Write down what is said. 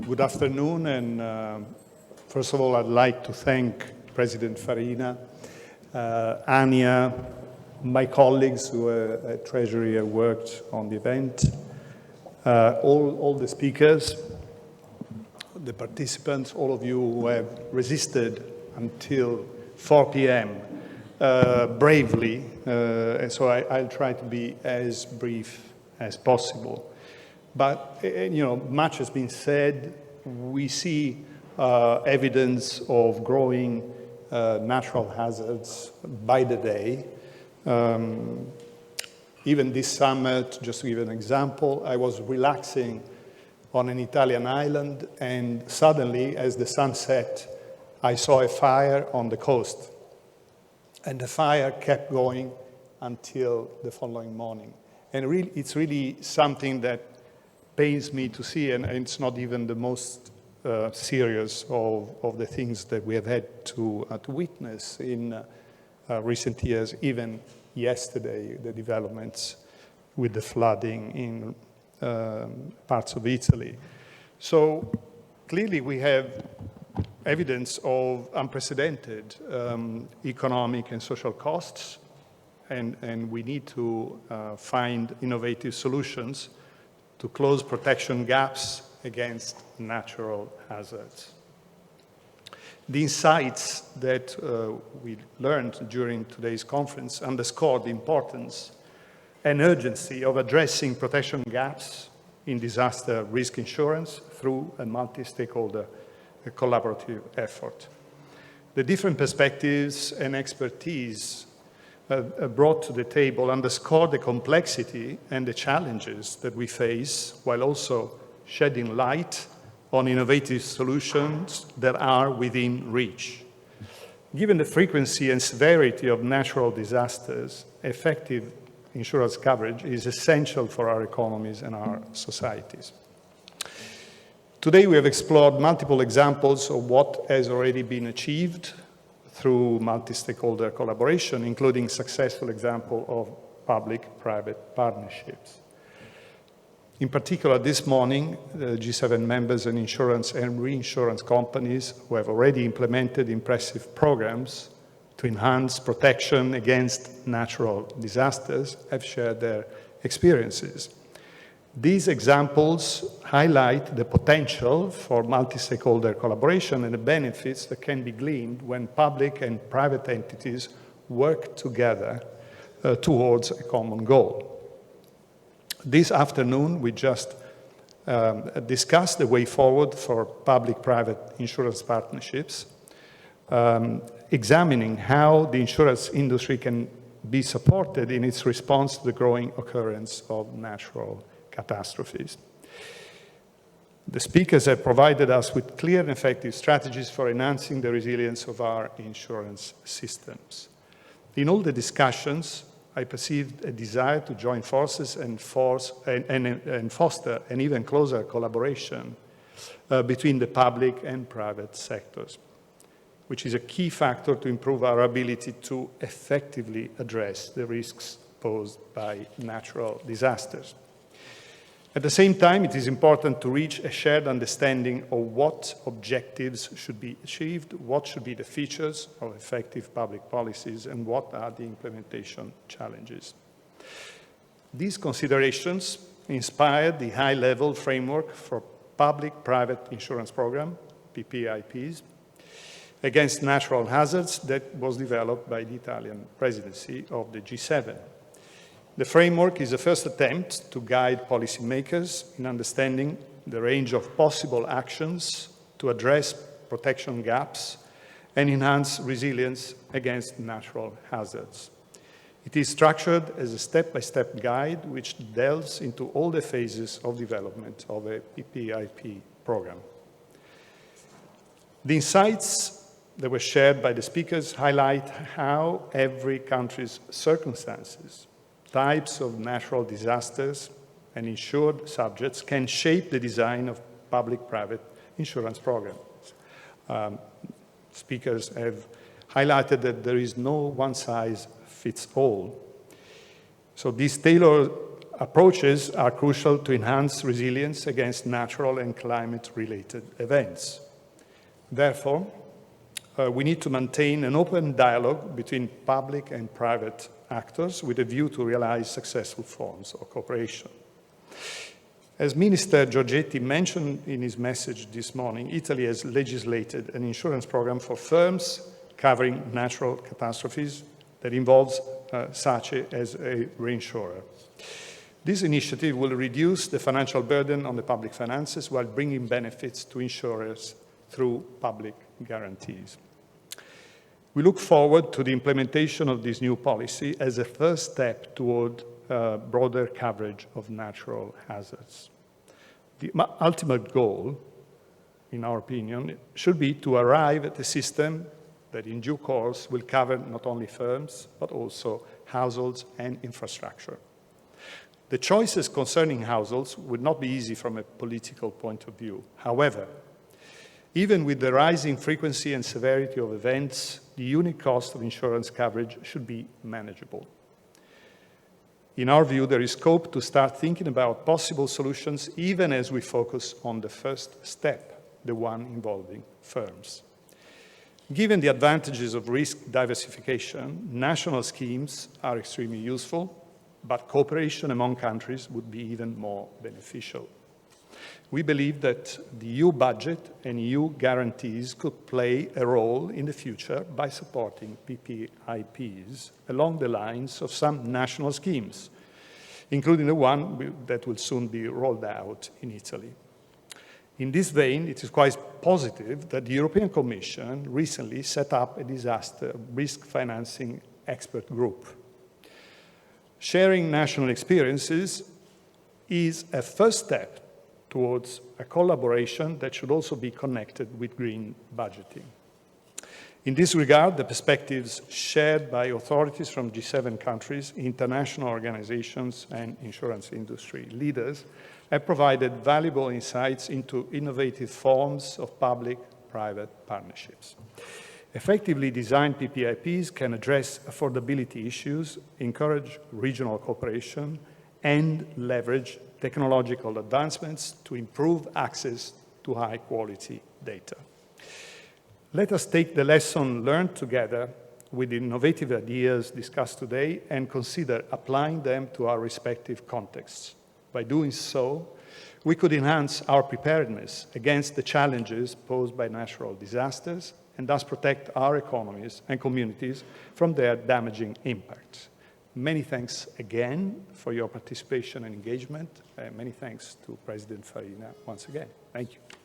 Good afternoon, and first of all, I'd like to thank President Farina, ANIA, my colleagues who at Treasury have worked on the event, all the speakers, the participants, all of you who have resisted until 4 p.m. Bravely, and so I'll try to be as brief as possible. But, much has been said. We see evidence of growing natural hazards by the day. Even this summer, just to give an example, I was relaxing on an Italian island, and suddenly, as the sun set, I saw a fire on the coast. And the fire kept going until the following morning. And it's really something that pains me to see, and it's not even the most serious of the things that we have had to witness in recent years. Even yesterday, the developments with the flooding in parts of Italy. So clearly we have evidence of unprecedented economic and social costs, and we need to find innovative solutions to close protection gaps against natural hazards. The insights that we learned during today's conference underscore the importance and urgency of addressing protection gaps in disaster risk insurance through a multi-stakeholder collaborative effort. The different perspectives and expertise brought to the table underscore the complexity and the challenges that we face, while also shedding light on innovative solutions that are within reach. Given the frequency and severity of natural disasters, effective insurance coverage is essential for our economies and our societies. Today, we have explored multiple examples of what has already been achieved through multi-stakeholder collaboration, including successful example of public-private partnerships. In particular, this morning, the G7 members and insurance and reinsurance companies who have already implemented impressive programs to enhance protection against natural disasters have shared their experiences. These examples highlight the potential for multi-stakeholder collaboration and the benefits that can be gleaned when public and private entities work together towards a common goal. This afternoon, we just discussed the way forward for public-private insurance partnerships, examining how the insurance industry can be supported in its response to the growing occurrence of natural catastrophes. The speakers have provided us with clear and effective strategies for enhancing the resilience of our insurance systems. In all the discussions, I perceived a desire to join forces and foster an even closer collaboration between the public and private sectors, which is a key factor to improve our ability to effectively address the risks posed by natural disasters. At the same time, it is important to reach a shared understanding of what objectives should be achieved, what should be the features of effective public policies, and what are the implementation challenges. These considerations inspired the high-level framework for public-private insurance program, PPIPs, against natural hazards that was developed by the Italian Presidency of the G7. The framework is a first attempt to guide policymakers in understanding the range of possible actions to address protection gaps and enhance resilience against natural hazards. It is structured as a step-by-step guide which delves into all the phases of development of a PPIP program. The insights that were shared by the speakers highlight how every country's circumstances, types of natural disasters, and insured subjects can shape the design of public-private insurance programs. Speakers have highlighted that there is no one-size-fits-all. So this tailored approaches are crucial to enhance resilience against natural and climate-related events. Therefore, we need to maintain an open dialogue between public and private actors with a view to realize successful forms of cooperation. As Minister Giorgetti mentioned in his message this morning, Italy has legislated an insurance program for firms covering natural catastrophes that involves SACE as a reinsurer. This initiative will reduce the financial burden on the public finances while bringing benefits to insurers through public guarantees. We look forward to the implementation of this new policy as a first step toward broader coverage of natural hazards. The ultimate goal, in our opinion, should be to arrive at a system that in due course will cover not only firms, but also households and infrastructure. The choices concerning households would not be easy from a political point of view. However, even with the rising frequency and severity of events, the unit cost of insurance coverage should be manageable. In our view, there is scope to start thinking about possible solutions even as we focus on the first step, the one involving firms. Given the advantages of risk diversification, national schemes are extremely useful, but cooperation among countries would be even more beneficial. We believe that the EU budget and EU guarantees could play a role in the future by supporting PPIPs along the lines of some national schemes, including the one that will soon be rolled out in Italy. In this vein, it is quite positive that the European Commission recently set up a disaster risk financing expert group. Sharing national experiences is a first step towards a collaboration that should also be connected with green budgeting. In this regard, the perspectives shared by authorities from G7 countries, international organizations, and insurance industry leaders have provided valuable insights into innovative forms of public-private partnerships. Effectively designed PPIPs can address affordability issues, encourage regional cooperation, and leverage technological advancements to improve access to high-quality data. Let us take the lesson learned together with the innovative ideas discussed today and consider applying them to our respective contexts. By doing so, we could enhance our preparedness against the challenges posed by natural disasters and thus protect our economies and communities from their damaging impacts. Many thanks again for your participation and engagement. Many thanks to President Farina once again. Thank you.